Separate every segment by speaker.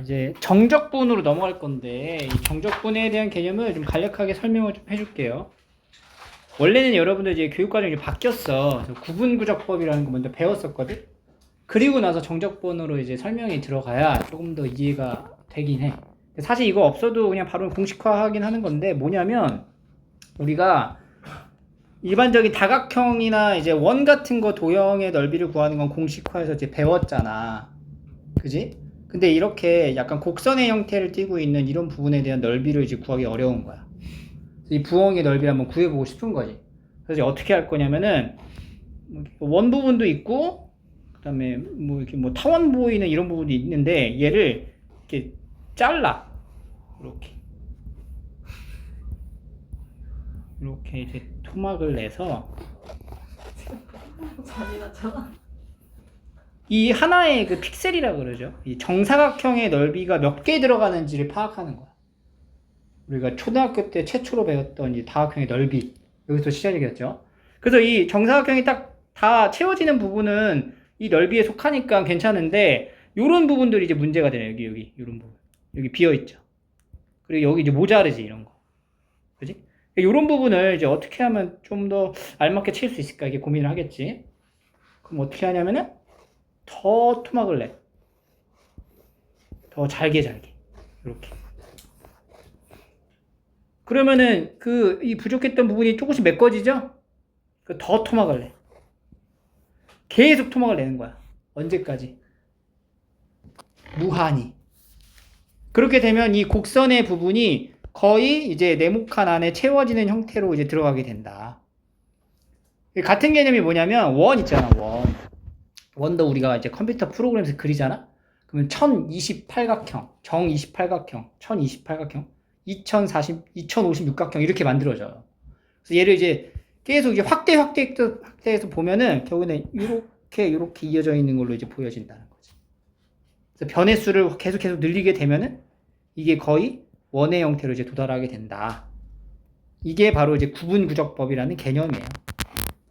Speaker 1: 이제 정적분으로 넘어갈 건데 이 정적분에 대한 개념을 좀 간략하게 설명을 좀 해줄게요. 원래는 여러분들 이제 교육과정이 바뀌었어. 구분구적법이라는 거 먼저 배웠었거든. 그리고 나서 정적분으로 이제 설명이 들어가야 조금 더 이해가 되긴 해. 사실 이거 없어도 그냥 바로 공식화하긴 하는 건데 뭐냐면 우리가 일반적인 다각형이나 이제 원 같은 거 도형의 넓이를 구하는 건 공식화해서 이제 배웠잖아. 그지? 근데 이렇게 약간 곡선의 형태를 띠고 있는 이런 부분에 대한 넓이를 이제 구하기 어려운 거야. 이 부엉의 넓이를 한번 구해보고 싶은 거지. 그래서 어떻게 할 거냐면은 원 부분도 있고 그다음에 뭐 이렇게 뭐 타원 보이는 이런 부분도 있는데 얘를 이렇게 잘라. 이렇게 이제 토막을 내서 이 하나의 그 픽셀이라 그러죠. 이 정사각형의 넓이가 몇 개 들어가는지를 파악하는 거야. 우리가 초등학교 때 최초로 배웠던 이 다각형의 넓이, 여기서 시작이겠죠. 그래서 이 정사각형이 딱 다 채워지는 부분은 이 넓이에 속하니까 괜찮은데 요런 부분들이 이제 문제가 되네요. 여기 요런 부분. 여기 비어 있죠. 그리고 여기 이제 모자르지 이런 거. 그지? 요런 부분을 이제 어떻게 하면 좀 더 알맞게 채울 수 있을까 이게 고민을 하겠지. 그럼 어떻게 하냐면은 더 토막을 내. 더 잘게. 이렇게. 그러면은 이 부족했던 부분이 조금씩 메꿔지죠? 더 토막을 내. 계속 토막을 내는 거야. 언제까지? 무한히. 그렇게 되면 이 곡선의 부분이 거의 이제 네모칸 안에 채워지는 형태로 이제 들어가게 된다. 같은 개념이 뭐냐면 원 있잖아, 원. 원도 우리가 이제 컴퓨터 프로그램에서 그리잖아? 그러면 1028각형, 정28각형, 1028각형, 2056각형 이렇게 만들어져요. 그래서 얘를 이제 계속 이제 확대해서 보면은 결국에는 이렇게 이어져 있는 걸로 이제 보여진다는 거지. 그래서 변의 수를 계속 늘리게 되면은 이게 거의 원의 형태로 이제 도달하게 된다. 이게 바로 이제 구분구적법이라는 개념이에요.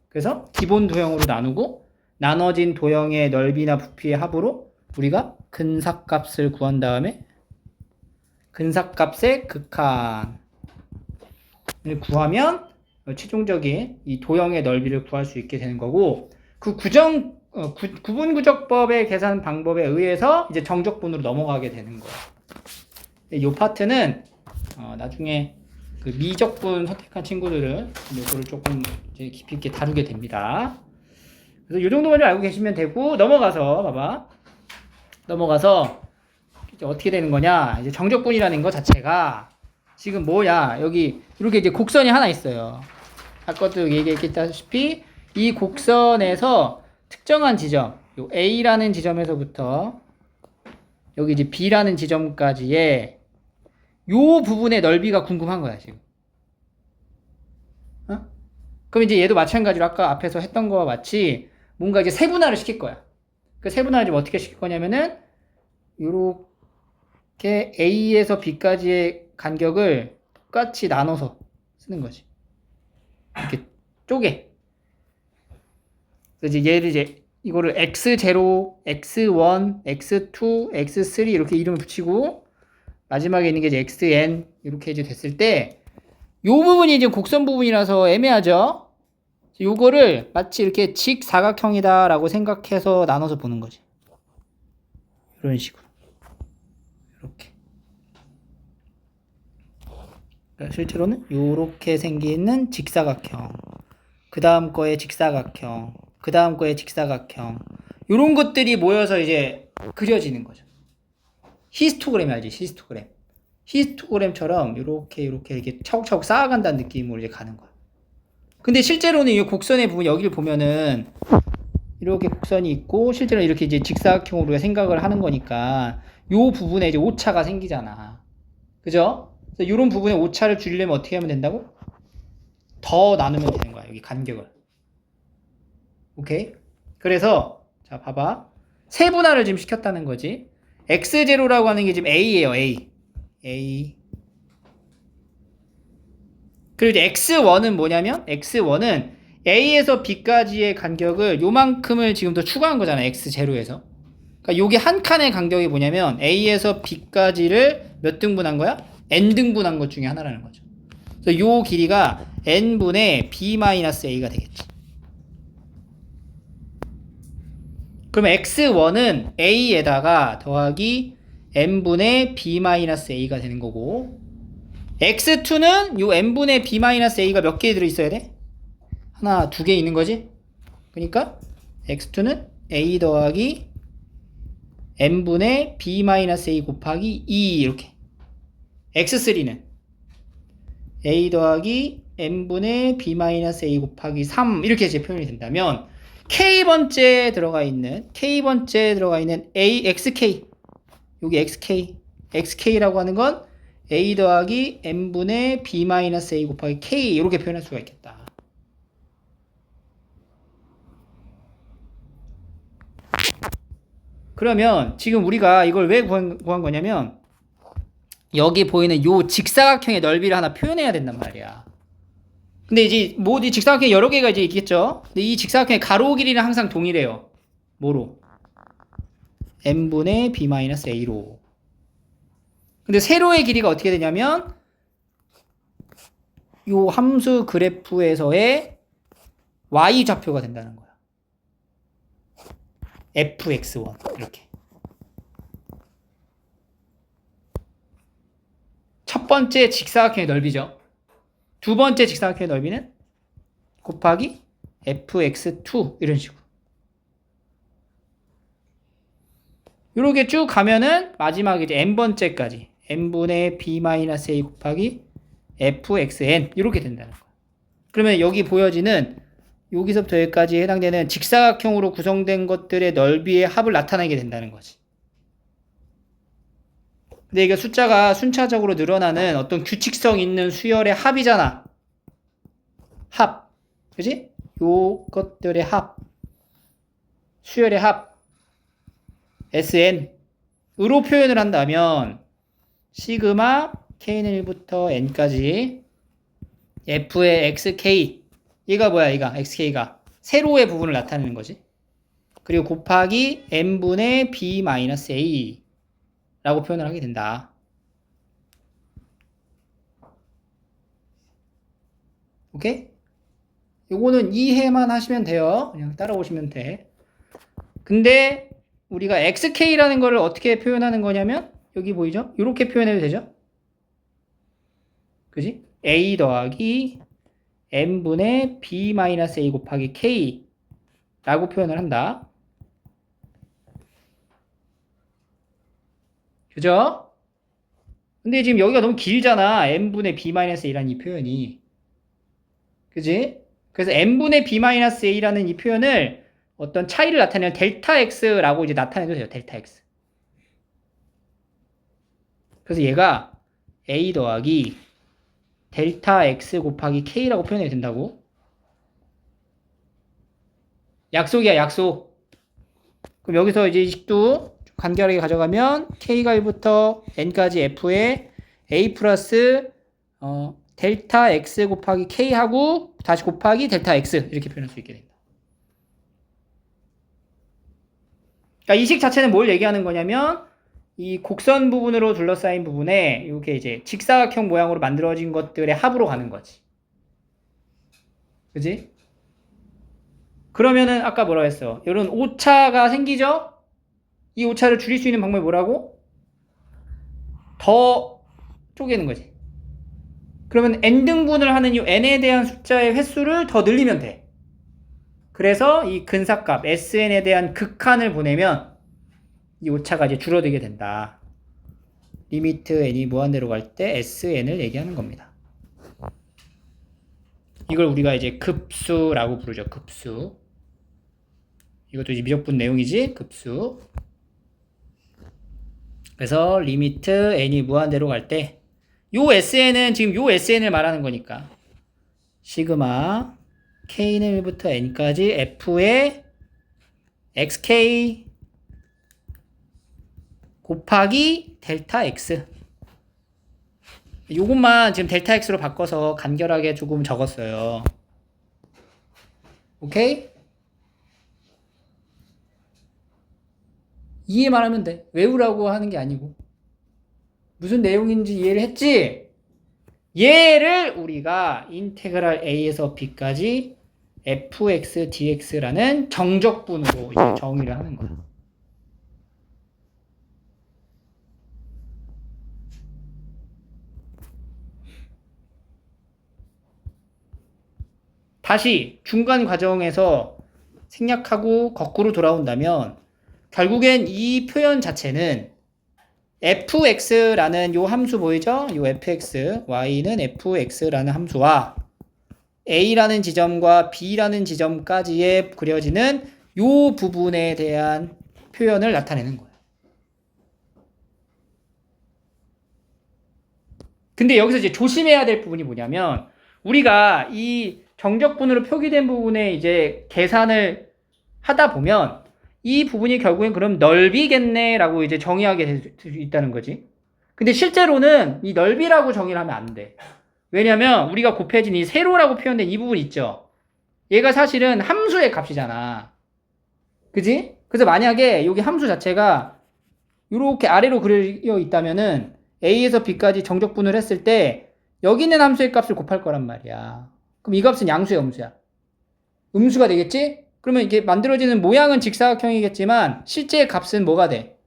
Speaker 1: 그래서 기본 도형으로 나누고 나눠진 도형의 넓이나 부피의 합으로 우리가 근사값을 구한 다음에 근사값의 극한을 구하면 최종적인 이 도형의 넓이를 구할 수 있게 되는 거고 그 구분구적법의 계산 방법에 의해서 이제 정적분으로 넘어가게 되는 거예요. 이 파트는 나중에 그 미적분 선택한 친구들은 이거를 조금 이제 깊이 있게 다루게 됩니다. 그래서 이 정도만 좀 알고 계시면 되고 넘어가서 이제 어떻게 되는 거냐? 이제 정적분이라는 거 자체가 지금 뭐야? 여기 이렇게 이제 곡선이 하나 있어요. 아까도 얘기했다시피 이 곡선에서 특정한 지점, 요 A라는 지점에서부터 여기 이제 B라는 지점까지의 요 부분의 넓이가 궁금한 거야, 지금. 그럼 이제 얘도 마찬가지로 아까 앞에서 했던 거와 같이 뭔가 이제 세분화를 시킬 거야. 그 세분화를 좀 어떻게 시킬 거냐면은 요렇게 A에서 B까지의 간격을 똑같이 나눠서 쓰는 거지. 이렇게 쪼개. 그래서 이제 얘를 이거를 X0, X1, X2, X3 이렇게 이름을 붙이고 마지막에 있는 게 이제 XN 이렇게 이제 됐을 때 요 부분이 이제 곡선 부분이라서 애매하죠? 요거를 마치 이렇게 직사각형이다 라고 생각해서 나눠서 보는 거지. 이런 식으로. 이렇게. 그러니까 실제로는 요렇게 생기는 직사각형. 그 다음 거에 직사각형. 그 다음 거에 직사각형. 요런 것들이 모여서 이제 그려지는 거죠. 히스토그램이 알지? 히스토그램처럼 이렇게 차곡차곡 쌓아간다는 느낌으로 이제 가는 거야. 근데 실제로는 이 곡선의 부분 여기를 보면은 이렇게 곡선이 있고 실제로는 이렇게 이제 직사각형으로 우리가 생각을 하는 거니까 요 부분에 이제 오차가 생기잖아. 그죠? 그래서 이런 부분에 오차를 줄이려면 어떻게 하면 된다고? 더 나누면 되는 거야. 여기 간격을. 오케이? 그래서 자 봐봐. 세분화를 지금 시켰다는 거지. X0라고 하는 게 지금 A예요. A. 그리고 이제 X1은 뭐냐면 X1은 A에서 B까지의 간격을 요만큼을 지금 더 추가한 거잖아. X0에서. 그러니까 요게 한 칸의 간격이 뭐냐면 A에서 B까지를 몇 등분한 거야? N 등분한 것 중에 하나라는 거죠. 그래서 요 길이가 N분의 B-A가 되겠지. 그러면 X1은 A에다가 더하기 N분의 B-A가 되는 거고, X2는 요 N분의 B-A가 몇 개 들어있어야 돼? 하나, 두 개 있는 거지? 그러니까 X2는 A 더하기 N분의 B-A 곱하기 2 이렇게. X3는 A 더하기 N분의 B-A 곱하기 3 이렇게 이제 표현이 된다면 K번째 들어가 있는 A, XK 여기 XK라고 하는 건 A 더하기 N분의 B-A 곱하기 K 이렇게 표현할 수가 있겠다. 그러면 지금 우리가 이걸 왜 구한 거냐면 여기 보이는 요 직사각형의 넓이를 하나 표현해야 된단 말이야. 근데 이제 뭐 이 직사각형이 여러 개가 이제 있겠죠. 근데 이 직사각형의 가로 길이는 항상 동일해요. 뭐로? n분의 b-a로. 근데 세로의 길이가 어떻게 되냐면 요 함수 그래프에서의 y 좌표가 된다는 거야. fx1 이렇게. 첫 번째 직사각형의 넓이죠. 두 번째 직사각형의 넓이는 곱하기 fx2 이런 식으로. 이렇게 쭉 가면은 마지막에 이제 n번째까지 n분의 b-a 곱하기 fxn 이렇게 된다는 거야. 그러면 여기 보여지는 여기서부터 여기까지 해당되는 직사각형으로 구성된 것들의 넓이의 합을 나타내게 된다는 거지. 근데 이게 숫자가 순차적으로 늘어나는 어떤 규칙성 있는 수열의 합이잖아. 합. 그지? 요것들의 합. 수열의 합. SN으로 표현을 한다면 시그마 K는 1부터 N까지 F의 XK 얘가 뭐야? 얘가 XK가 세로의 부분을 나타내는 거지. 그리고 곱하기 N분의 B-A 라고 표현을 하게 된다. 오케이? 요거는 이해만 하시면 돼요. 그냥 따라오시면 돼. 근데 우리가 XK라는 거를 어떻게 표현하는 거냐면 여기 보이죠? 이렇게 표현해도 되죠? 그지? A 더하기 N분의 B-A 곱하기 K 라고 표현을 한다. 그죠? 근데 지금 여기가 너무 길잖아. N분의 B-A라는 이 표현이. 그지? 그래서 N분의 B-A라는 이 표현을 어떤 차이를 나타내는 델타 X라고 이제 나타내도 돼요. 델타 X. 그래서 얘가 A 더하기 델타 X 곱하기 K라고 표현해도 된다고. 약속이야, 약속. 그럼 여기서 이제 이 식도 간결하게 가져가면 K가 1부터 N까지 F에 A 플러스 델타 X 곱하기 K하고 다시 곱하기 델타 X 이렇게 표현할 수 있게 된다. 그러니까 이 식 자체는 뭘 얘기하는 거냐면 이 곡선 부분으로 둘러싸인 부분에 이렇게 이제 직사각형 모양으로 만들어진 것들의 합으로 가는 거지. 그지? 그러면은 아까 뭐라고 했어? 이런 오차가 생기죠? 이 오차를 줄일 수 있는 방법이 뭐라고? 더 쪼개는 거지. 그러면 n등분을 하는 이 n에 대한 숫자의 횟수를 더 늘리면 돼. 그래서 이 근사값 sn에 대한 극한을 보내면 이 오차가 이제 줄어들게 된다. 리미트 n이 무한대로 갈 때 sn을 얘기하는 겁니다. 이걸 우리가 이제 급수라고 부르죠. 급수. 이것도 이제 미적분 내용이지. 급수. 그래서 리미트 n이 무한대로 갈 때 요 sn은 지금 요 sn을 말하는 거니까 시그마 k는 1부터 n까지 f의 xk 곱하기 델타 x. 요것만 지금 델타 x로 바꿔서 간결하게 조금 적었어요. 오케이? 이해만 하면 돼. 외우라고 하는 게 아니고. 무슨 내용인지 이해를 했지? 얘를 우리가 인테그랄 a에서 b까지 fx dx라는 정적분으로 이제 정의를 하는 거야. 다시 중간 과정에서 생략하고 거꾸로 돌아온다면 결국엔 이 표현 자체는 fx라는 요 함수 보이죠? 요 fx, y는 fx라는 함수와 a라는 지점과 b라는 지점까지의 그려지는 요 부분에 대한 표현을 나타내는 거예요. 근데 여기서 이제 조심해야 될 부분이 뭐냐면 우리가 이 정적분으로 표기된 부분에 이제 계산을 하다 보면 이 부분이 결국엔 그럼 넓이겠네 라고 이제 정의하게 될 수 있다는 거지. 근데 실제로는 이 넓이라고 정의를 하면 안 돼. 왜냐면 우리가 곱해진 이 세로라고 표현된 이 부분 있죠. 얘가 사실은 함수의 값이잖아. 그지? 그래서 만약에 여기 함수 자체가 이렇게 아래로 그려 있다면은 a에서 b까지 정적분을 했을 때 여기 있는 함수의 값을 곱할 거란 말이야. 그럼 이 값은 양수야, 음수야? 음수가 되겠지? 그러면 이게 만들어지는 모양은 직사각형이겠지만 실제 값은 뭐가 돼?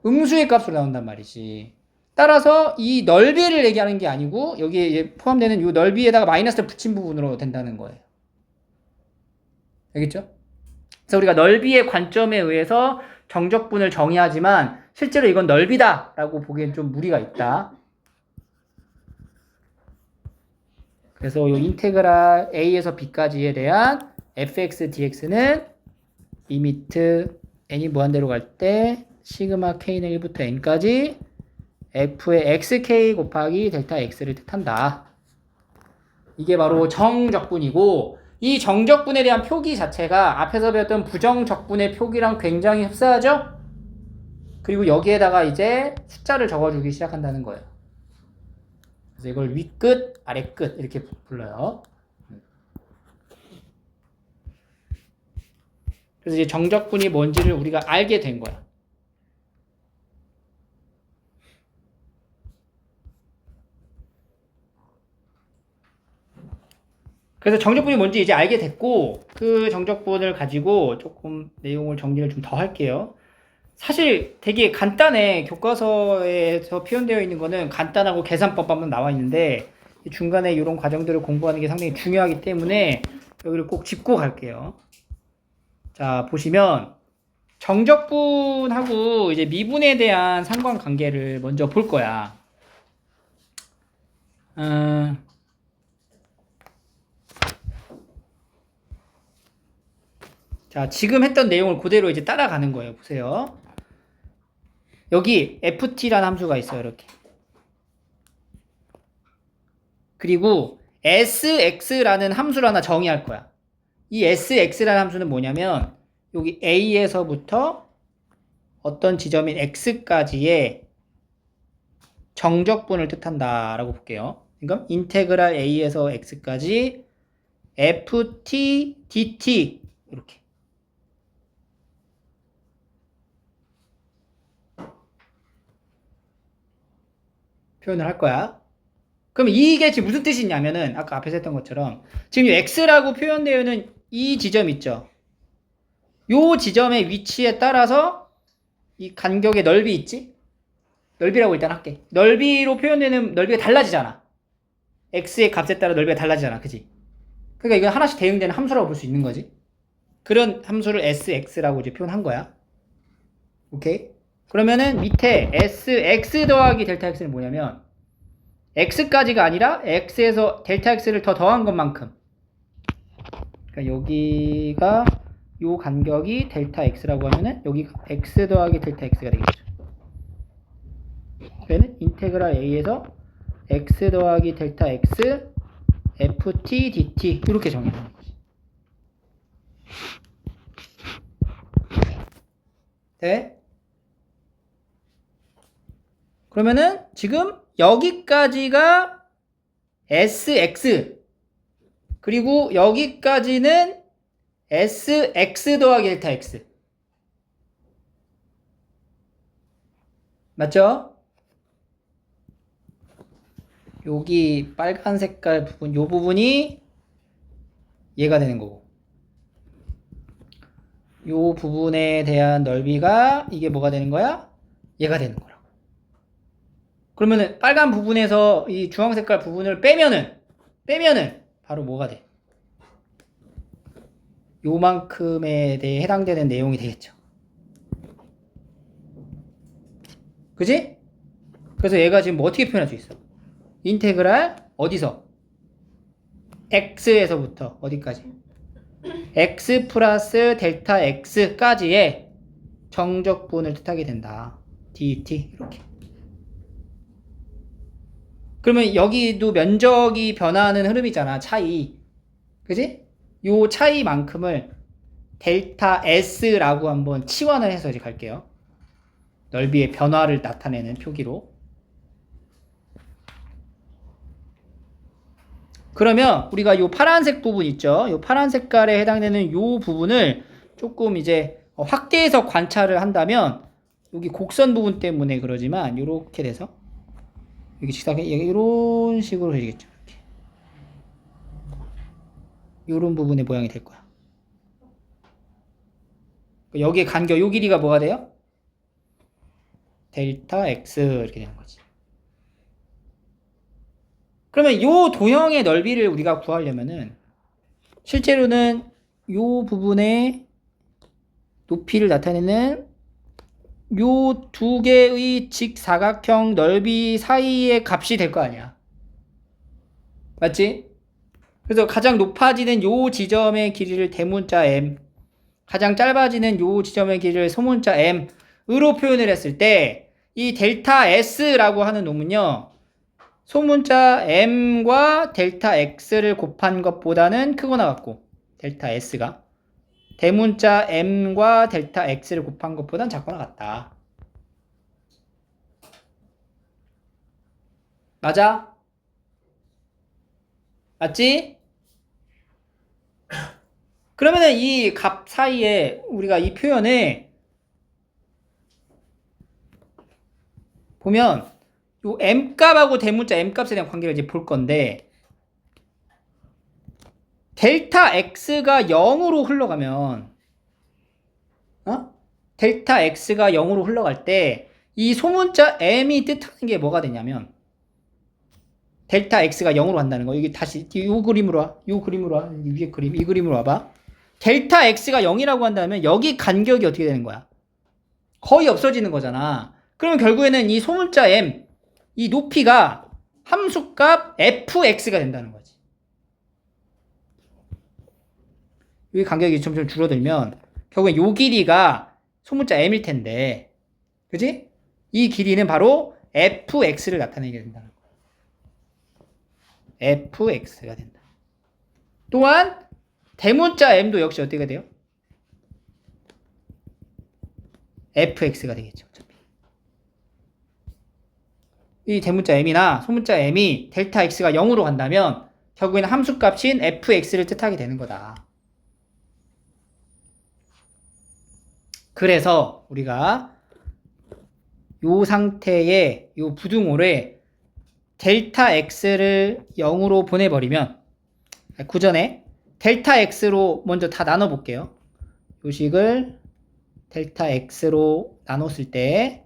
Speaker 1: 음수의 값으로 나온단 말이지. 따라서 이 넓이를 얘기하는 게 아니고 여기에 포함되는 이 넓이에다가 마이너스를 붙인 부분으로 된다는 거예요. 알겠죠? 그래서 우리가 넓이의 관점에 의해서 정적분을 정의하지만 실제로 이건 넓이다라고 보기엔 좀 무리가 있다. 그래서 이 인테그랄 a에서 b까지에 대한 fx dx는 리미트 n이 무한대로 갈 때 시그마 k는 1부터 n까지 f의 xk 곱하기 델타 x를 뜻한다. 이게 바로 정적분이고 이 정적분에 대한 표기 자체가 앞에서 배웠던 부정적분의 표기랑 굉장히 흡사하죠? 그리고 여기에다가 이제 숫자를 적어주기 시작한다는 거예요. 그래서 이걸 윗끝, 아래끝 이렇게 불러요. 그래서 이제 정적분이 뭔지를 우리가 알게 된 거야. 그래서 정적분이 뭔지 이제 알게 됐고 그 정적분을 가지고 조금 내용을 정리를 좀 더 할게요. 사실 되게 간단해. 교과서에서 표현되어 있는 거는 간단하고 계산법만 나와 있는데 중간에 이런 과정들을 공부하는 게 상당히 중요하기 때문에 여기를 꼭 짚고 갈게요. 자, 보시면 정적분하고 이제 미분에 대한 상관관계를 먼저 볼 거야. 자, 지금 했던 내용을 그대로 이제 따라가는 거예요. 보세요. 여기 ft라는 함수가 있어요. 이렇게. 그리고 sx라는 함수를 하나 정의할 거야. 이 sx라는 함수는 뭐냐면 여기 a에서부터 어떤 지점인 x까지의 정적분을 뜻한다라고 볼게요. 그러니까 인테그랄 a에서 x까지 ft dt 이렇게. 표현을 할 거야. 그럼 이게 지금 무슨 뜻이 있냐면은 아까 앞에서 했던 것처럼 지금 x라고 표현되어 있는 이 지점 있죠. 요 지점의 위치에 따라서 이 간격의 넓이 있지? 넓이라고 일단 할게. 넓이로 표현되는 넓이가 달라지잖아. x의 값에 따라 넓이가 달라지잖아. 그지? 그러니까 이건 하나씩 대응되는 함수라고 볼 수 있는 거지. 그런 함수를 sx라고 이제 표현한 거야. 오케이? 그러면은 밑에 sx 더하기 델타 x는 뭐냐면 x까지가 아니라 x에서 델타 x를 더 더한 것만큼. 그러니까 여기가 요 간격이 델타 x라고 하면은 여기가 x 더하기 델타 x가 되겠죠. 그러면 인테그랄 a에서 x 더하기 델타 x ft dt 이렇게 정의하는 거지. 네? 그러면은 지금 여기까지가 sx 그리고 여기까지는 sx 더하기 델타 x 맞죠? 여기 빨간 색깔 부분, 요 부분이 얘가 되는 거고, 요 부분에 대한 넓이가 이게 뭐가 되는 거야? 얘가 되는 거라고. 그러면은 빨간 부분에서 이 주황 색깔 부분을 빼면은 바로 뭐가 돼? 요만큼에 대해 해당되는 내용이 되겠죠. 그지? 그래서 얘가 지금 뭐 어떻게 표현할 수 있어? 인테그랄 어디서? x에서부터 어디까지? x 플러스 델타 x까지의 정적분을 뜻하게 된다. dt 이렇게. 그러면 여기도 면적이 변화하는 흐름이잖아. 차이. 그지? 요 차이만큼을 델타 S라고 한번 치환을 해서 이제 갈게요. 넓이의 변화를 나타내는 표기로. 그러면 우리가 요 파란색 부분 있죠? 요 파란 색깔에 해당되는 요 부분을 조금 이제 확대해서 관찰을 한다면 여기 곡선 부분 때문에 그러지만 요렇게 돼서 여기 직사각형 이런 식으로 되겠죠. 이렇게. 요런 부분의 모양이 될 거야. 여기에 간격, 요 길이가 뭐가 돼요? 델타 x 이렇게 되는 거지. 그러면 요 도형의 넓이를 우리가 구하려면은 실제로는 요 부분의 높이를 나타내는 요 두 개의 직사각형 넓이 사이의 값이 될 거 아니야. 맞지? 그래서 가장 높아지는 요 지점의 길이를 대문자 m, 가장 짧아지는 요 지점의 길이를 소문자 m으로 표현을 했을 때 이 델타 s라고 하는 놈은요, 소문자 m과 델타 x를 곱한 것보다는 크거나 같고, 델타 s가 대문자 m과 델타 x를 곱한 것보다는 작거나 같다. 맞아? 맞지? 그러면은 이 값 사이에 우리가 이 표현에 보면 요 m값하고 대문자 m값에 대한 관계를 이제 볼 건데, 델타 x가 0으로 흘러가면 델타 x가 0으로 흘러갈 때 이 소문자 m이 뜻하는 게 뭐가 되냐면, 델타 x가 0으로 간다는 거. 여기 다시 요 그림으로 와. 요 그림으로 와. 위에 그림, 이 그림으로 와봐. 델타 x가 0이라고 한다면 여기 간격이 어떻게 되는 거야? 거의 없어지는 거잖아. 그러면 결국에는 이 소문자 m, 이 높이가 함수값 fx가 된다는 거지. 여기 간격이 점점 줄어들면 결국엔 요 길이가 소문자 m일 텐데, 그지? 이 길이는 바로 fx를 나타내게 된다는 거야. fx가 된다. 또한 대문자 m도 역시 어떻게 돼요? fx가 되겠죠. 어차피. 이 대문자 m이나 소문자 m이 델타 x가 0으로 간다면 결국에는 함수값인 fx를 뜻하게 되는 거다. 그래서 우리가 요 상태의 요 부등호를 델타 x를 0으로 보내버리면, 구전에 델타 x로 먼저 다 나눠볼게요. 요식을 델타 x로 나눴을 때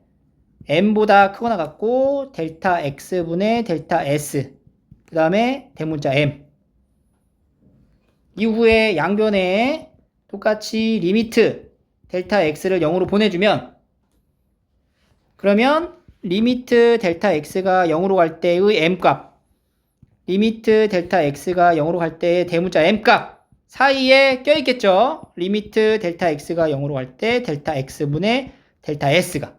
Speaker 1: m보다 크거나 같고 델타 x분의 델타 s, 그 다음에 대문자 m, 이후에 양변에 똑같이 리미트 델타 x를 0으로 보내주면, 그러면 리미트 델타 x가 0으로 갈 때의 m값, 리미트 델타 x가 0으로 갈 때의 대문자 m값 사이에 껴있겠죠. 리미트 델타 x가 0으로 갈 때 델타 x분의 델타 s가.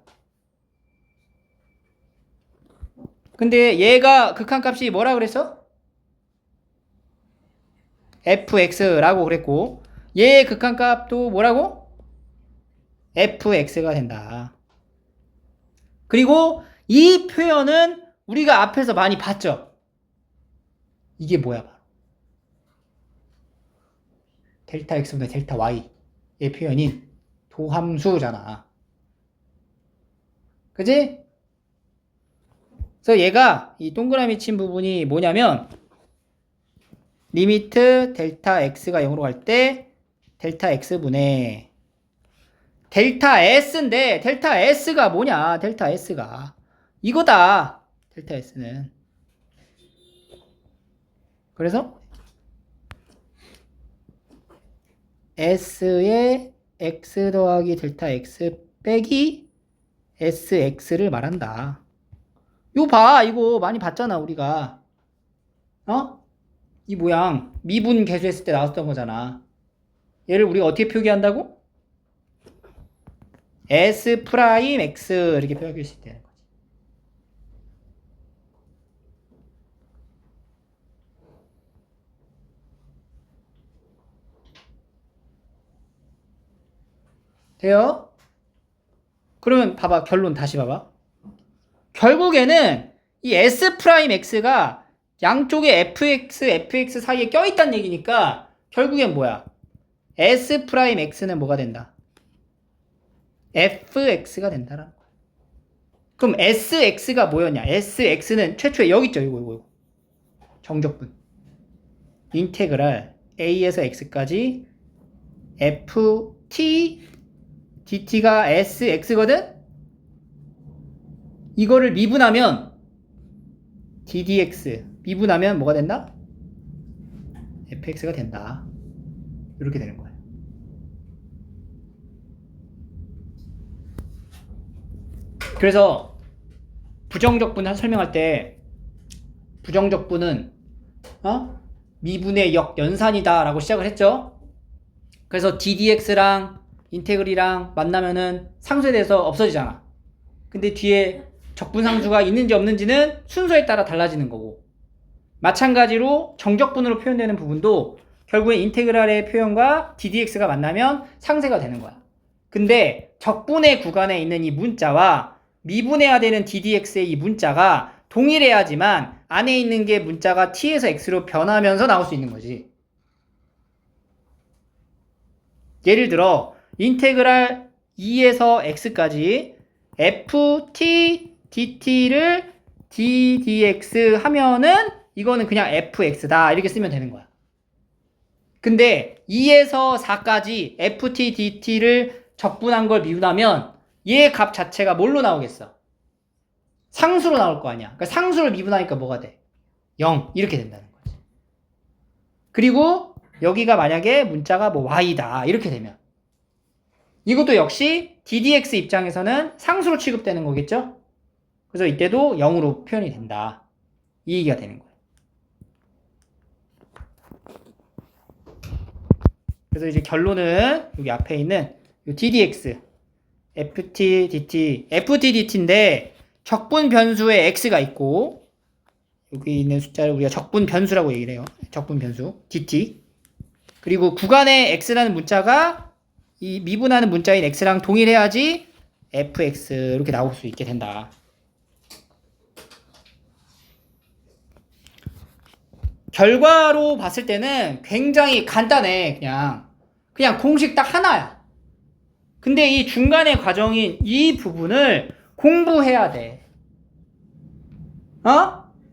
Speaker 1: 근데 얘가 극한값이 뭐라 그랬어? fx라고 그랬고, 얘의 극한값도 뭐라고? fx가 된다. 그리고 이 표현은 우리가 앞에서 많이 봤죠? 이게 뭐야? 델타 x분의 델타 y의 표현인 도함수잖아. 그지? 그래서 얘가 이 동그라미 친 부분이 뭐냐면 리미트 델타 x가 0으로 갈 때 델타 x분의 델타 s인데 델타 s가 뭐냐? 델타 s가 이거다. 델타 s는 그래서 s의 x 더하기 델타 x 빼기 sx를 말한다. 이거 봐. 이거 많이 봤잖아 우리가. 이 모양 미분 계수했을 때 나왔던 거잖아. 얘를 우리가 어떻게 표기한다고? s 프라임 x 이렇게 표기할 수 있다는 거지. 돼요? 그러면 봐봐. 결론 다시 봐봐. 결국에는 이 s 프라임 x가 양쪽에 fx 사이에 껴있다는 얘기니까 결국엔 뭐야? s 프라임 x는 뭐가 된다? fx가 된다라는 거야. 그럼 sx가 뭐였냐? sx는 최초에 여기 있죠. 이거. 정적분. 인테그랄 a에서 x까지 ft dt가 sx거든? 이거를 미분하면 ddx 미분하면 뭐가 된다? fx가 된다. 이렇게 되는 거예요. 그래서 부정적분 설명할 때 부정적분은 미분의 역 연산이다 라고 시작을 했죠. 그래서 ddx랑 인테그리랑 만나면은 상수에 대해서 없어지잖아. 근데 뒤에 적분상수가 있는지 없는지는 순서에 따라 달라지는 거고, 마찬가지로 정적분으로 표현되는 부분도 결국에 인테그랄의 표현과 ddx가 만나면 상쇄가 되는 거야. 근데 적분의 구간에 있는 이 문자와 미분해야 되는 ddx의 이 문자가 동일해야지만 안에 있는 게 문자가 t에서 x로 변하면서 나올 수 있는 거지. 예를 들어 인테그랄 2에서 x까지 ft dt를 ddx 하면은 이거는 그냥 fx다 이렇게 쓰면 되는 거야. 근데 2에서 4까지 ft dt를 적분한 걸 미분하면 얘 값 자체가 뭘로 나오겠어? 상수로 나올 거 아니야. 그러니까 상수를 미분하니까 뭐가 돼? 0 이렇게 된다는 거지. 그리고 여기가 만약에 문자가 뭐 y다 이렇게 되면 이것도 역시 ddx 입장에서는 상수로 취급되는 거겠죠? 그래서 이때도 0으로 표현이 된다. 이 얘기가 되는 거예요. 그래서 이제 결론은 여기 앞에 있는 ddx, ft dt인데 적분 변수에 x가 있고 여기 있는 숫자를 우리가 적분 변수라고 얘기를 해요. 적분 변수 dt. 그리고 구간에 x라는 문자가 이 미분하는 문자인 x랑 동일해야지 fx 이렇게 나올 수 있게 된다. 결과로 봤을 때는 굉장히 간단해. 그냥 공식 딱 하나야. 근데 이 중간의 과정인 이 부분을 공부해야 돼.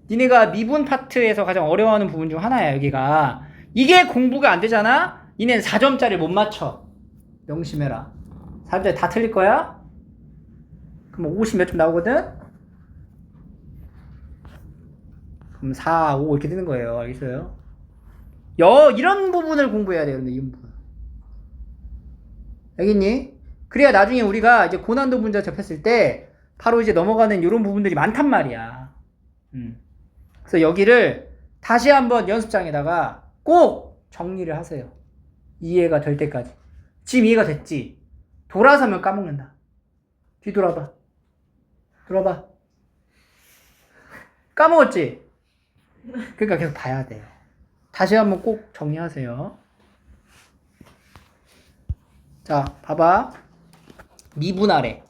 Speaker 1: 니네가 미분 파트에서 가장 어려워하는 부분 중 하나야. 여기가 이게 공부가 안 되잖아. 니네는 4점짜리 못 맞춰. 명심해라. 4점짜리 다 틀릴 거야. 그럼 50 몇 점 나오거든. 그럼 4, 5 이렇게 되는 거예요. 알겠어요? 이런 부분을 공부해야 돼요. 근데 이 부분. 알겠니? 그래야 나중에 우리가 이제 고난도 문제 접했을 때 바로 이제 넘어가는 이런 부분들이 많단 말이야. 그래서 여기를 다시 한번 연습장에다가 꼭 정리를 하세요. 이해가 될 때까지. 지금 이해가 됐지? 돌아서면 까먹는다. 뒤돌아봐. 돌아봐. 까먹었지? 그러니까 계속 봐야 돼요. 다시 한번 꼭 정리하세요. 자, 봐봐. 미분하래.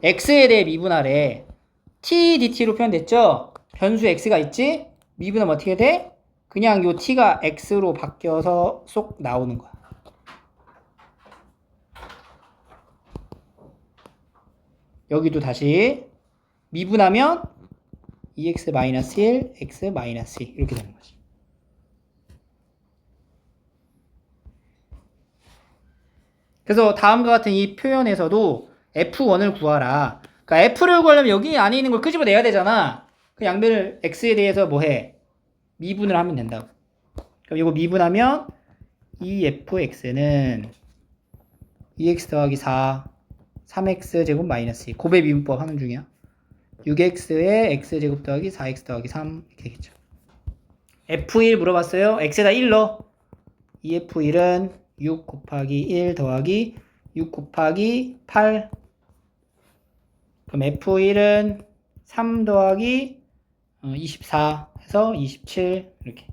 Speaker 1: x에 대해 미분하래. t dt로 표현됐죠? 변수 x가 있지? 미분하면 어떻게 돼? 그냥 요 t가 x로 바뀌어서 쏙 나오는 거야. 여기도 다시 미분하면 2x-1, x-2 이렇게 되는 거지. 그래서 다음과 같은 이 표현에서도 f1을 구하라. 그러니까 f를 구하려면 여기 안에 있는 걸 끄집어내야 되잖아. 그 양변을 x에 대해서 뭐 해? 미분을 하면 된다고. 그럼 이거 미분하면 2fx는 2x 더하기 4, 3x 제곱 마이너스 2. 곱의 미분법 하는 중이야. 6x에 x제곱 더하기 4x 더하기 3 이렇게 되겠죠. f1 물어봤어요. x에다 1 넣어. 2f1은 6 곱하기 1 더하기 6 곱하기 8. 그럼 f1은 3 더하기 24 해서 27 이렇게.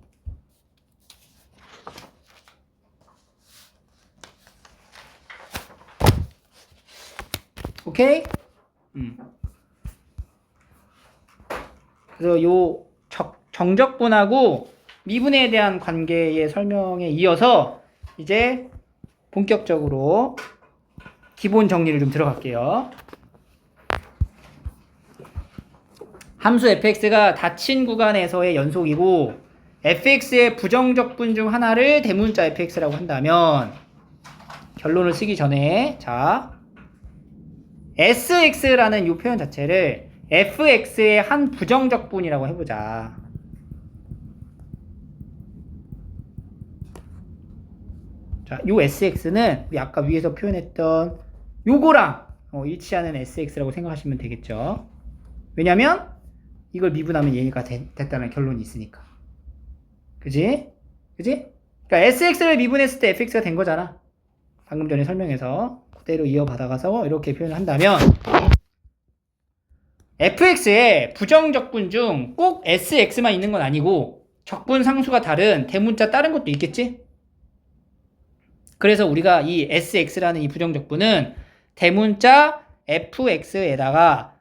Speaker 1: 오케이? 그래서 요 정적분하고 미분에 대한 관계의 설명에 이어서 이제 본격적으로 기본 정리를 좀 들어갈게요. 함수 fx가 닫힌 구간에서의 연속이고 fx의 부정적분 중 하나를 대문자 fx라고 한다면 결론을 쓰기 전에 자 sx라는 이 표현 자체를 fx의 한 부정적분이라고 해보자. 자, 요 sx는 아까 위에서 표현했던 요거랑 일치하는 sx라고 생각하시면 되겠죠. 왜냐면 이걸 미분하면 얘가 됐다는 결론이 있으니까. 그지? 그지? 그러니까 sx를 미분했을 때 fx가 된 거잖아. 방금 전에 설명해서 그대로 이어받아가서 이렇게 표현을 한다면 fx의 부정적분 중 꼭 sx만 있는 건 아니고 적분 상수가 다른 대문자 다른 것도 있겠지? 그래서 우리가 이 sx라는 이 부정적분은 대문자 fx에다가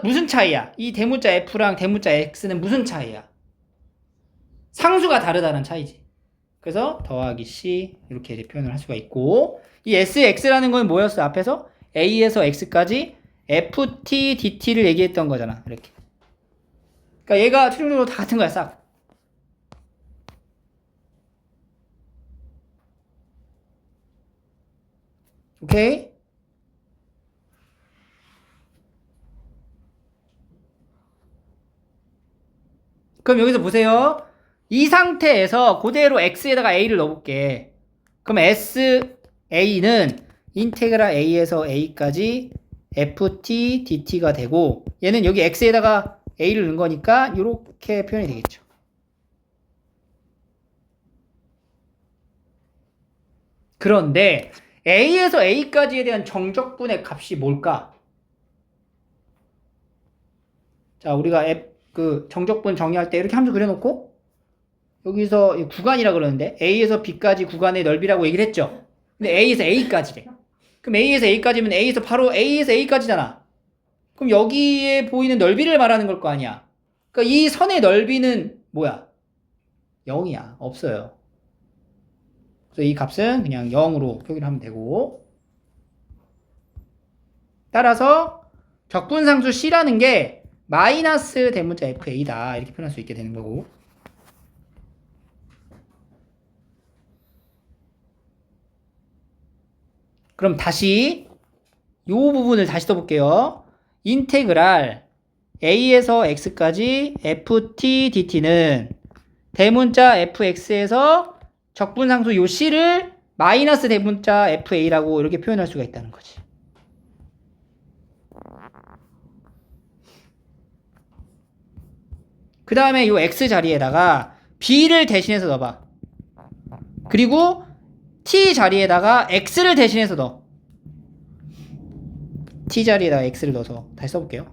Speaker 1: 무슨 차이야? 이 대문자 f랑 대문자 x는 무슨 차이야? 상수가 다르다는 차이지. 그래서 더하기 c 이렇게 이제 표현을 할 수가 있고 이 sx라는 건 뭐였어? 앞에서 a에서 x까지 ft dt를 얘기했던 거잖아. 이렇게. 그러니까 얘가 최종적으로 다 같은 거야, 싹. 오케이? 그럼 여기서 보세요. 이 상태에서 그대로 x에다가 a를 넣어볼게. 그럼 sa는 인테그랄 a에서 a까지 ft dt가 되고 얘는 여기 x에다가 a를 넣은 거니까 이렇게 표현이 되겠죠. 그런데 a에서 a까지에 대한 정적분의 값이 뭘까? 자, 우리가 그 정적분 정의할 때 이렇게 함수 그려놓고 여기서 구간이라 그러는데 a에서 b까지 구간의 넓이라고 얘기를 했죠. 근데 a에서 a까지래. 그럼 a에서 a까지면 바로 a에서 a까지잖아. 그럼 여기에 보이는 넓이를 말하는 걸 거 아니야. 그러니까 이 선의 넓이는 뭐야? 0이야. 없어요. 그래서 이 값은 그냥 0으로 표기를 하면 되고 따라서 적분상수 c라는 게 마이너스 대문자 fa다 이렇게 표현할 수 있게 되는 거고 그럼 다시 이 부분을 다시 써볼게요. 인테그랄 a에서 x까지 ft dt는 대문자 fx에서 적분상수 요 c를 마이너스 대문자 fa라고 이렇게 표현할 수가 있다는 거지. 그 다음에 요 x 자리에다가 b를 대신해서 넣어봐. 그리고 t 자리에다가 x를 대신해서 넣어. t 자리에다가 x를 넣어서 다시 써볼게요.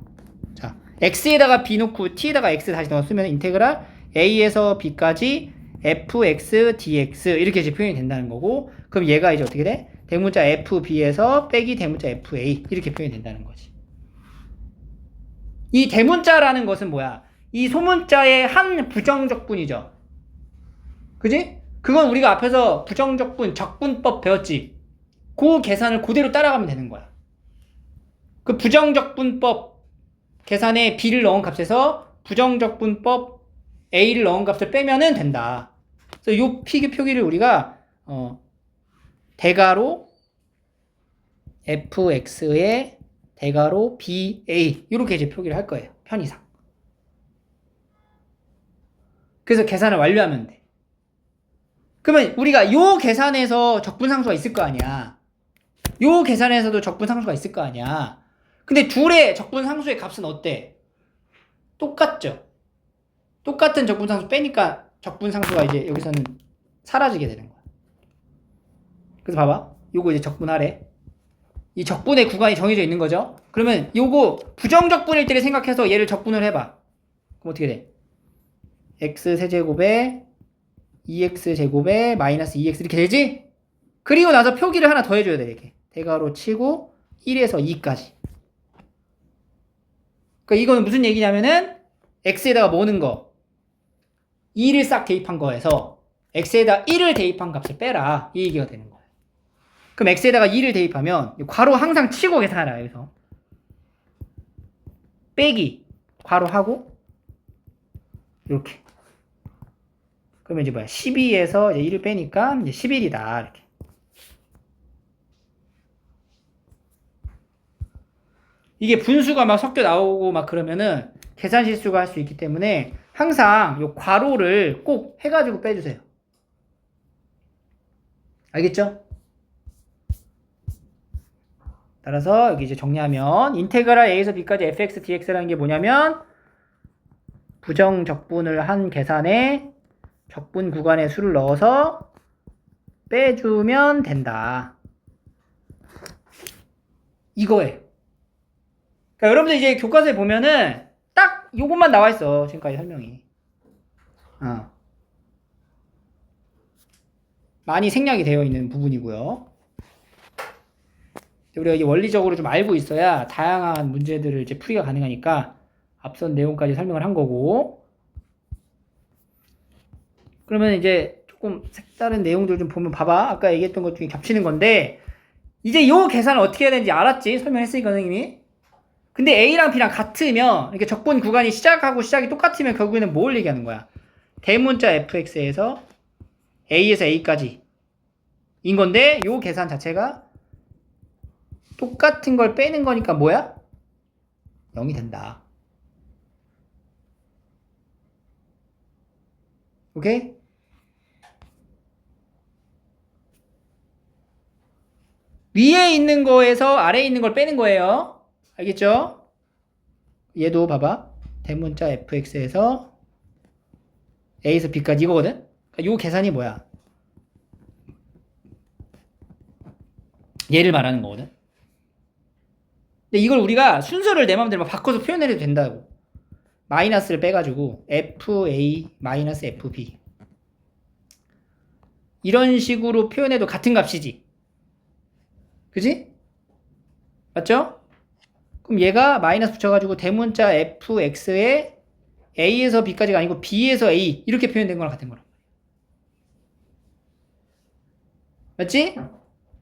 Speaker 1: 자, x에다가 b 넣고 t에다가 x 다시 넣었으면 인테그랄 a에서 b까지 fx dx 이렇게 이제 표현이 된다는 거고 그럼 얘가 이제 어떻게 돼? 대문자 fb에서 빼기 대문자 fa 이렇게 표현이 된다는 거지. 이 대문자라는 것은 뭐야? 이 소문자의 한 부정적분이죠. 그지? 그건 우리가 앞에서 부정적분, 적분법 배웠지? 그 계산을 그대로 따라가면 되는 거야. 그 부정적분법 계산에 b를 넣은 값에서 부정적분법 a를 넣은 값을 빼면은 된다. 그래서 요 표기를 우리가 대가로 fx의 대가로 ba 이렇게 이제 표기를 할 거예요. 편의상. 그래서 계산을 완료하면 돼. 그러면 우리가 요 계산에서 적분상수가 있을 거 아니야. 요 계산에서도 적분상수가 있을 거 아니야. 근데 둘의 적분상수의 값은 어때? 똑같죠? 똑같은 적분상수 빼니까 적분상수가 이제 여기서는 사라지게 되는 거야. 그래서 봐봐. 요거 이제 적분하래. 이 적분의 구간이 정해져 있는 거죠. 그러면 요거 부정적분일 때를 생각해서 얘를 적분을 해봐. 그럼 어떻게 돼? x세제곱에 2x제곱에 마이너스 2x 이렇게 되지? 그리고 나서 표기를 하나 더 해줘야 돼. 이렇게 대괄호 치고 1에서 2까지. 그러니까 이거는 무슨 얘기냐면은 x에다가 뭐는 거 2를 싹 대입한 거에서 x에다 1을 대입한 값을 빼라. 이 얘기가 되는 거예요. 그럼 x에다가 2를 대입하면 괄호 항상 치고 계산하라. 여기서 빼기 괄호 하고 이렇게. 그러면 이제 뭐야? 12에서 이제 1을 빼니까 이제 11이다. 이렇게. 이게 분수가 막 섞여 나오고 막 그러면은 계산 실수가 할 수 있기 때문에 항상 요 괄호를 꼭 해가지고 빼주세요. 알겠죠? 따라서 여기 이제 정리하면 인테그랄 a에서 b까지 fx dx라는 게 뭐냐면 부정적분을 한 계산에 적분 구간의 수를 넣어서 빼주면 된다. 이거예요. 그러니까 여러분들 이제 교과서에 보면은 딱 요것만 나와 있어. 지금까지 설명이. 많이 생략이 되어 있는 부분이고요. 우리가 이게 원리적으로 좀 알고 있어야 다양한 문제들을 이제 풀이가 가능하니까 앞선 내용까지 설명을 한 거고. 그러면 이제 조금 색다른 내용들 좀 보면 봐봐. 아까 얘기했던 것 중에 겹치는 건데 이제 요 계산을 어떻게 해야 되는지 알았지? 설명했으니까 선생님이. 근데 A랑 B랑 같으면 이렇게 적분 구간이 시작하고 시작이 똑같으면 결국에는 뭘 얘기하는 거야? 대문자 fx에서 A에서 A까지 인 건데 요 계산 자체가 똑같은 걸 빼는 거니까 뭐야? 0이 된다. 오케이? 위에 있는 거에서 아래에 있는 걸 빼는 거예요. 알겠죠? 얘도 봐봐. 대문자 fx에서 a에서 b까지 이거거든? 그러니까 요 계산이 뭐야? 얘를 말하는 거거든? 근데 이걸 우리가 순서를 내 맘대로 바꿔서 표현해도 된다고. 마이너스를 빼가지고 fa 마이너스 fb 이런 식으로 표현해도 같은 값이지. 그지? 맞죠? 그럼 얘가 마이너스 붙여가지고 대문자 fx에 a에서 b까지가 아니고 b에서 a 이렇게 표현된 거랑 같은 거란 말이야. 맞지?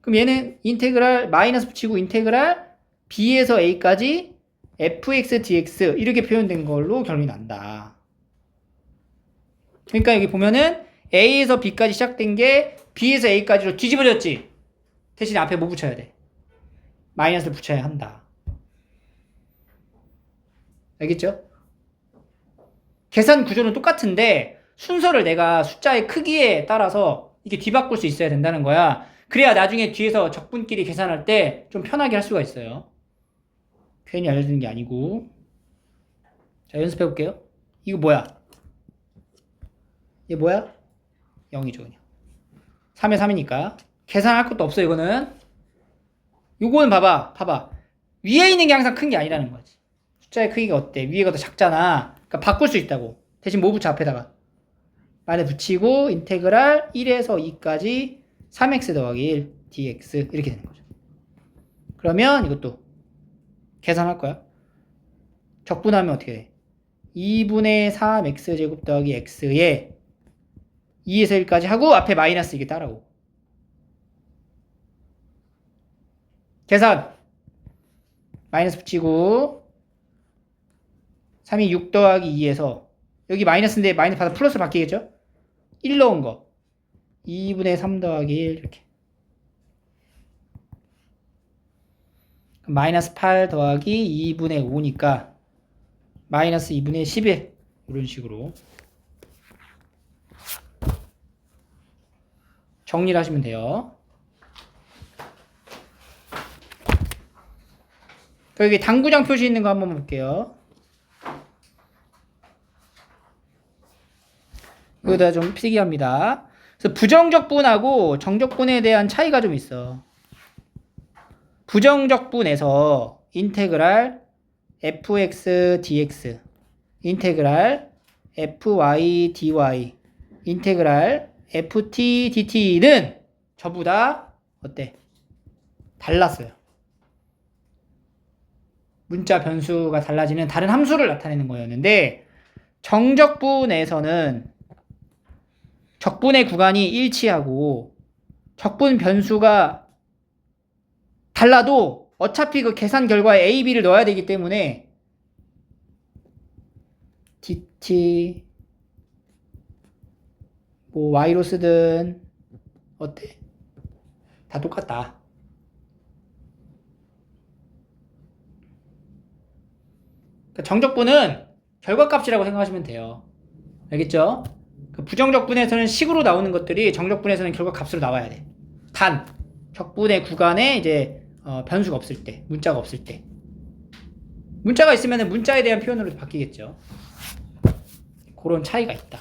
Speaker 1: 그럼 얘는 인테그랄 마이너스 붙이고 인테그랄 b에서 a까지 fx dx 이렇게 표현된 걸로 결론이 난다. 그러니까 여기 보면은 a에서 b까지 시작된 게 b에서 a까지로 뒤집어졌지. 대신에 앞에 뭐 붙여야 돼? 마이너스를 붙여야 한다. 알겠죠? 계산 구조는 똑같은데 순서를 내가 숫자의 크기에 따라서 이게 뒤바꿀 수 있어야 된다는 거야. 그래야 나중에 뒤에서 적분끼리 계산할 때 좀 편하게 할 수가 있어요. 괜히 알려주는 게 아니고. 자, 연습해 볼게요. 이거 뭐야? 얘 뭐야? 0이죠, 그냥. 3에 3이니까. 계산할 것도 없어, 이거는. 요거는 봐봐. 위에 있는 게 항상 큰 게 아니라는 거지. 숫자의 크기가 어때? 위에가 더 작잖아. 그러니까 바꿀 수 있다고. 대신 뭐 붙여, 앞에다가. 만에 붙이고, 인테그랄 1에서 2까지 3x 더하기 1 dx. 이렇게 되는 거죠. 그러면 이것도 계산할 거야. 적분하면 어떻게 돼? 2분의 3x제곱 더하기 x에 2에서 1까지 하고 앞에 마이너스 이게 따라오고. 계산. 마이너스 붙이고 3이 6 더하기 2에서 여기 마이너스인데 마이너스 받아 플러스 바뀌겠죠? 1 넣은 거 2분의 3 더하기 1 이렇게 마이너스 8 더하기 2분의 5니까 마이너스 2분의 11 이런 식으로 정리를 하시면 돼요. 여기 당구장 표시 있는 거 한번 볼게요. 이거다 좀 필기합니다. 그래서 부정적분하고 정적분에 대한 차이가 좀 있어. 부정적분에서 인테그랄 fx dx, 인테그랄 fy dy, 인테그랄 ft dt는 전부 다 어때? 달랐어요. 문자 변수가 달라지는 다른 함수를 나타내는 거였는데 정적분에서는 적분의 구간이 일치하고 적분 변수가 달라도 어차피 그 계산 결과에 a, b를 넣어야 되기 때문에 dt 뭐 y로 쓰든 어때? 다 똑같다. 그러니까 정적분은 결과값이라고 생각하시면 돼요. 알겠죠? 그 부정적분에서는 식으로 나오는 것들이 정적분에서는 결과값으로 나와야 돼. 단 적분의 구간에 이제 변수가 없을 때, 문자가 없을 때. 문자가 있으면 문자에 대한 표현으로 바뀌겠죠. 그런 차이가 있다.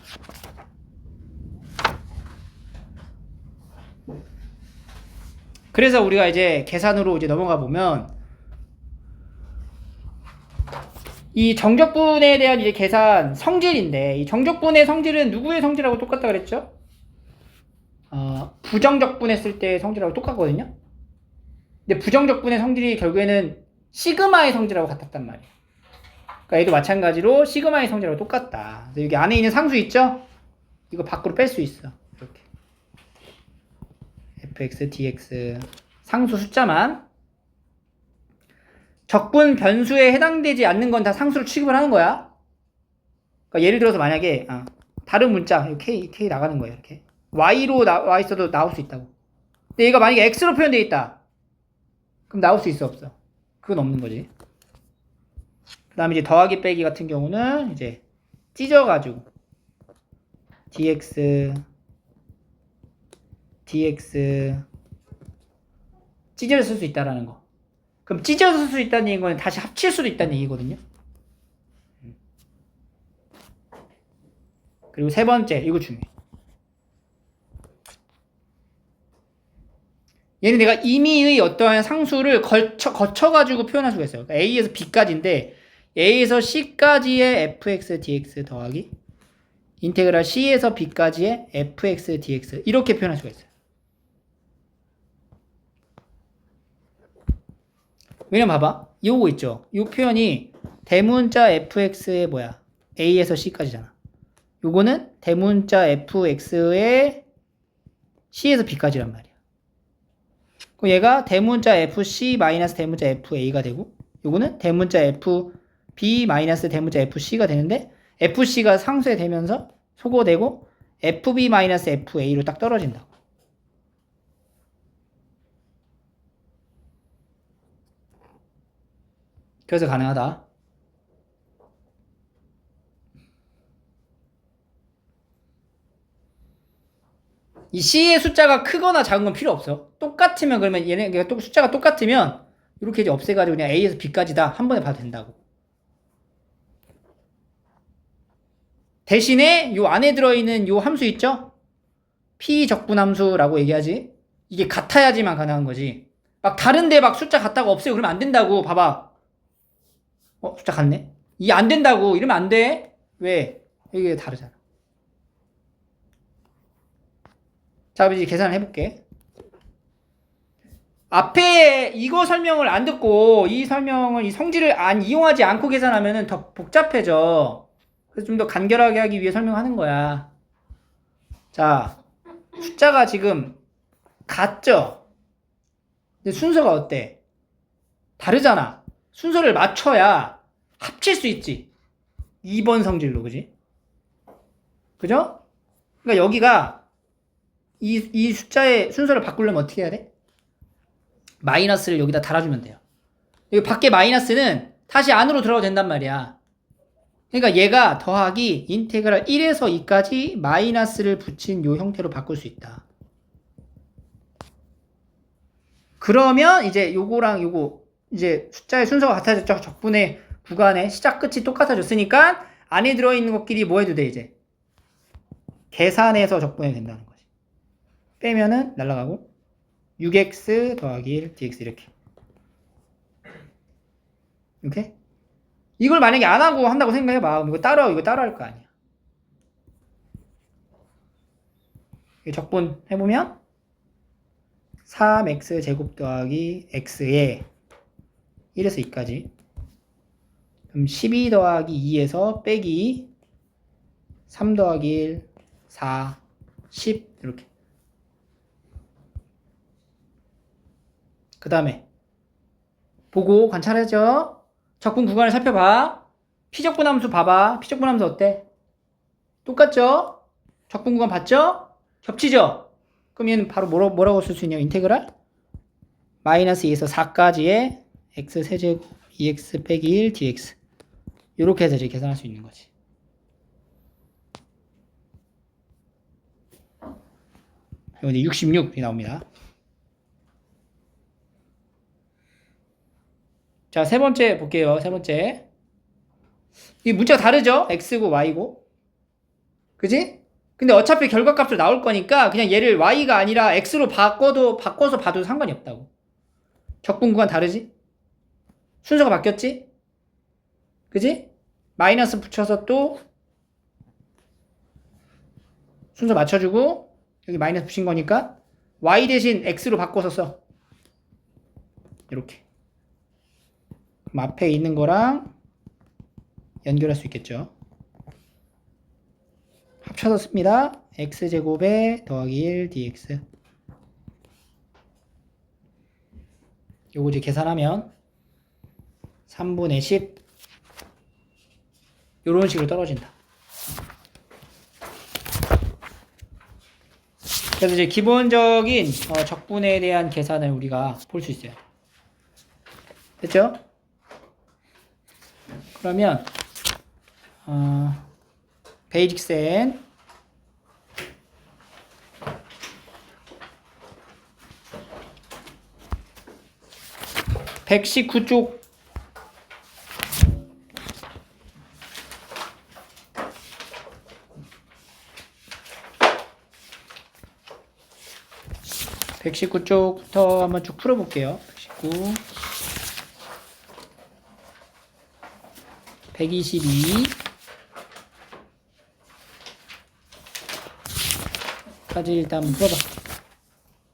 Speaker 1: 그래서 우리가 이제 계산으로 이제 넘어가 보면 이 정적분에 대한 이제 계산 성질인데 이 정적분의 성질은 누구의 성질하고 똑같다 그랬죠? 부정적분 했을 때 성질하고 똑같거든요. 근데 부정적분의 성질이 결국에는 시그마의 성질하고 같았단 말이에요. 그러니까 얘도 마찬가지로 시그마의 성질하고 똑같다. 그래서 여기 안에 있는 상수 있죠? 이거 밖으로 뺄 수 있어. 이렇게 fx, dx 상수 숫자만 적분 변수에 해당되지 않는 건 다 상수로 취급을 하는 거야. 그러니까 예를 들어서 만약에 다른 문자 k 나가는 거예요. 이렇게 y로 나와 있어도 나올 수 있다고. 근데 얘가 만약에 x로 표현되어 있다. 그럼 나올 수 있어 없어? 그건 없는 거지. 그 다음에 이제 더하기 빼기 같은 경우는 이제 찢어가지고 dx 찢어서 쓸 수 있다라는 거. 그럼 찢어서 쓸 수 있다는 얘기는 다시 합칠 수도 있다는 얘기거든요. 그리고 세 번째, 이거 중요해. 얘는 내가 임의의 어떠한 상수를 거쳐가지고 표현할 수가 있어요. 그러니까 A에서 B까지인데 A에서 C까지의 fx dx 더하기 인테그랄 C에서 B까지의 fx dx 이렇게 표현할 수가 있어요. 왜냐면 봐봐. 요거 있죠. 요 표현이 대문자 fx의 뭐야? A에서 C까지잖아. 요거는 대문자 fx의 C에서 B까지란 말이야. 그럼 얘가 대문자 fc 마이너스 대문자 fa가 되고 요거는 대문자 fb 마이너스 대문자 fc가 되는데 fc가 상수에 되면서 소거되고 fb 마이너스 fa로 딱 떨어진다고. 그래서 가능하다. 이 C의 숫자가 크거나 작은 건 필요 없어. 똑같으면 그러면 얘네 숫자가 똑같으면 이렇게 이제 없애가지고 그냥 A에서 B까지다 한 번에 봐도 된다고. 대신에 요 안에 들어있는 요 함수 있죠? P적분함수라고 얘기하지. 이게 같아야지만 가능한 거지. 막 다른데 막 숫자 같다고 없애고 그러면 안 된다고. 봐봐. 숫자 같네. 이 안 된다고. 이러면 안 돼. 왜? 이게 다르잖아. 자, 이제 계산을 해볼게. 앞에 이거 설명을 안 듣고 이 설명을 이 성질을 이용하지 않고 계산하면 더 복잡해져. 그래서 좀 더 간결하게 하기 위해 설명하는 거야. 자, 숫자가 지금 같죠? 근데 순서가 어때? 다르잖아. 순서를 맞춰야 합칠 수 있지. 2번 성질로, 그지? 그죠? 그러니까 여기가 이 숫자의 순서를 바꾸려면 어떻게 해야 돼? 마이너스를 여기다 달아주면 돼요. 여기 밖에 마이너스는 다시 안으로 들어가도 된단 말이야. 그러니까 얘가 더하기 인테그랄 1에서 2까지 마이너스를 붙인 요 형태로 바꿀 수 있다. 그러면 이제 요거랑 요거 이제 숫자의 순서가 같아졌죠. 적분의 구간의 시작 끝이 똑같아졌으니까 안에 들어있는 것끼리 뭐 해도 돼 이제? 계산해서 적분해도 된다는 거지. 빼면은 날라가고 6x 더하기 1 dx 이렇게. 이렇게? 이걸 만약에 안 하고 한다고 생각해봐. 이거 따로 할 거 아니야. 적분 해보면 3x 제곱 더하기 x에 1에서 2까지. 그럼 12 더하기 2에서 빼기 3 더하기 1, 4, 10 이렇게. 그 다음에 보고 관찰하죠. 적분 구간을 살펴봐. 피적분함수 봐봐. 피적분함수 어때? 똑같죠? 적분 구간 봤죠? 겹치죠? 그럼 얘는 바로 뭐라고 쓸 수 있냐? 인테그랄 마이너스 2에서 4까지의 x 세제곱 2x 빼기 1 dx 이렇게 해서 이제 계산할 수 있는 거지. 이거 이제 66이 나옵니다. 자, 세 번째 볼게요. 세 번째. 이 문자가 다르죠? x고 y고. 그지? 근데 어차피 결과값으로 나올 거니까 그냥 얘를 y가 아니라 x로 바꿔서 봐도 상관이 없다고. 적분 구간 다르지? 순서가 바뀌었지? 그지? 마이너스 붙여서 또 순서 맞춰주고 여기 마이너스 붙인 거니까 y 대신 x로 바꿔서 써. 이렇게. 그럼 앞에 있는 거랑 연결할 수 있겠죠. 합쳐서 씁니다. x제곱에 더하기 1 dx. 요거 이제 계산하면 3분의 10 요런 식으로 떨어진다. 그래서 이제 기본적인 적분에 대한 계산을 우리가 볼 수 있어요. 됐죠? 그러면 베이직센 119쪽 119쪽부터 한번 쭉 풀어볼게요. 119 122 까지 일단 한번 풀어봐.